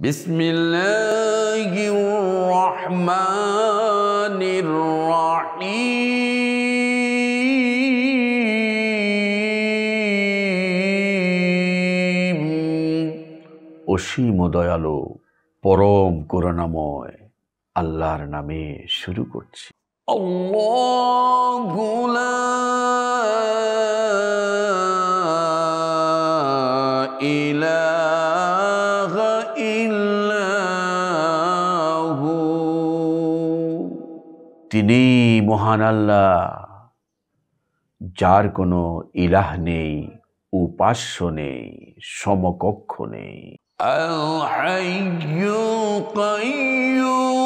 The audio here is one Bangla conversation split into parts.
বিসমিল্লাহির রহমানির রহিম। অসীম দয়ালু পরম করুণাময় আল্লাহর নামে শুরু করছি। আল্লাহু লা ইলাহা ইল্লাহু। তিনি মহান আল্লাহ, যার কোনো ইলাহ নেই, উপাস্য নেই, সমকক্ষ নেই। আল হাইয়ুল কাইয়্যুম।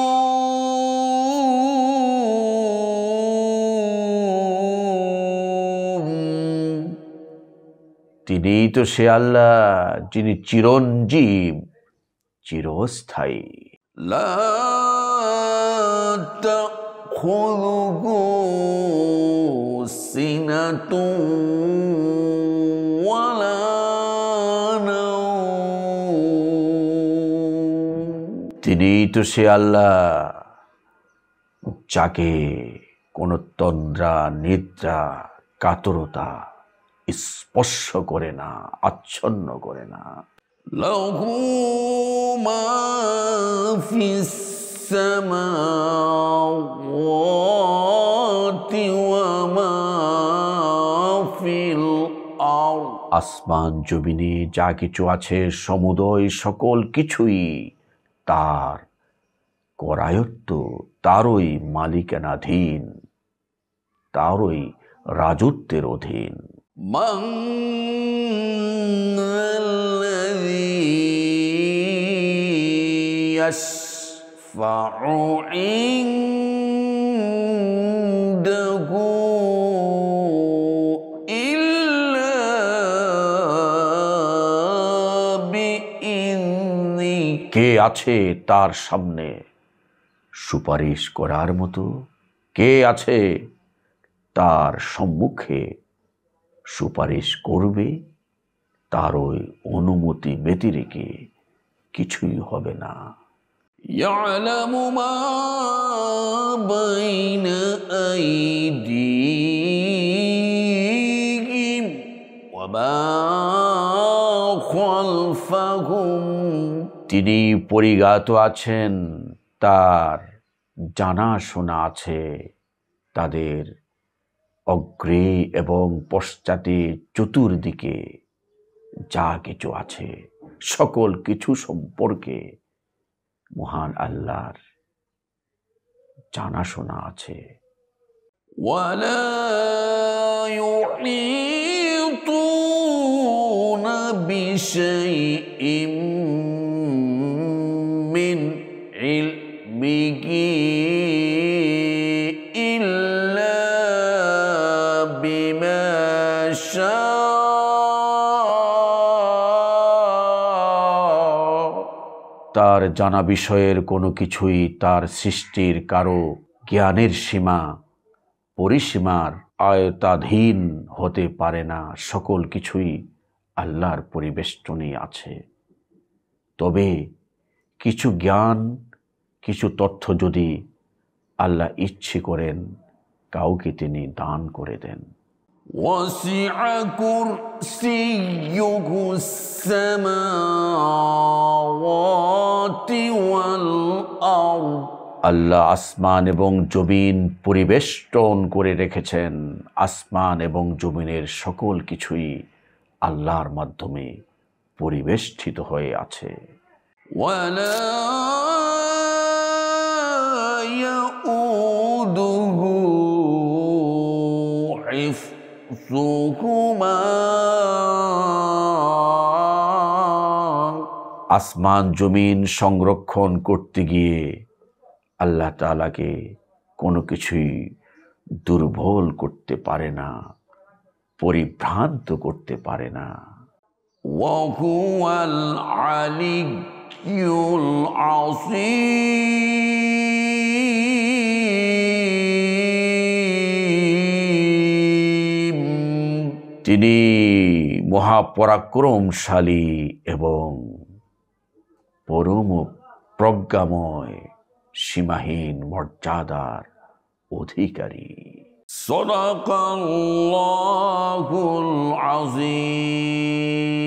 তিনিই তো সে আল্লাহ যিনি চিরঞ্জীব, চিরস্থায়ী। লা তাখুযুহু সিনাতুন ওয়ালা নাওম। তিনিই তো সে আল্লাহ যাকে কোনো তন্দ্রা, নিদ্রা, কাতরতা স্পর্শ করে না, আচ্ছন্ন করে না। লাহু মা ফিস সামাওয়াতি ওয়া মা ফিল আরদ। আসমান জমিনে যা কিছু আছে, সমুদয় সকল কিছুই তার করায়ত্ত, তারই মালিকানাধীন, তারই রাজত্বের অধীন। মান আল্লাযী ইয়াশফাউ ইনদাহু ইল্লা বিইذনি। কে আছে তার সামনে সুপারিশ করার মতো? কে আছে তার সম্মুখে সুপারিশ করবে? তার ওই অনুমতি ব্যতিরেকে কিছুই হবে না। ইয়ালামু মা বাইনা আইদিহিম ওয়া মা খালফাহুম। তিনি পরিজ্ঞাত আছেন, তার জানাশোনা আছে তাদের অগ্রে এবং পশ্চাতে, চতুর্দিকে যা কিছু আছে সকল কিছু সম্পর্কে মহান আল্লাহর জানাশোনা আছে। ওয়ালা ইউহিতুনা বিশাইইম মিন ইলমিহি ইল্লা বিমা তার জানা বিষয়ের কোনো কিছুই তার সৃষ্টির কারো জ্ঞানের সীমা পরিসীমার আয়তাধীন হতে পারে না। সকল কিছুই আল্লাহর পরিবেষ্টনে আছে। তবে কিছু জ্ঞান, কিছু তথ্য যদি আল্লাহ ইচ্ছে করেন, কাউকে তিনি দান করে দেন। وَسِعَ كُرْسِيُّهُ السَّمَاوَاتِ وَالْأَرْضَ। আল্লাহ আসমান এবং জমিন পরিবেষ্টন করে রেখেছেন। আসমান এবং জমিনের সকল কিছুই আল্লাহর মাধ্যমে পরিবেষ্টিত হয়ে আছে। ওয়ালা ইয়াউদুহু হিফযুহুমা। আসমান জমিন সংরক্ষণ করতে গিয়ে আল্লাহ তাআলাকে কোনো কিছুই দুর্বল করতে পারে না, পরিভ্রান্ত করতে পারে না। ওয়া হুয়াল আলিয়্যুল আযীম। তিনি মহাপরাক্রমশালী এবং পরম প্রজ্ঞাময় সীমাহীন মর্যাদার অধিকারী। সাদাকাল্লাহুল আযীম।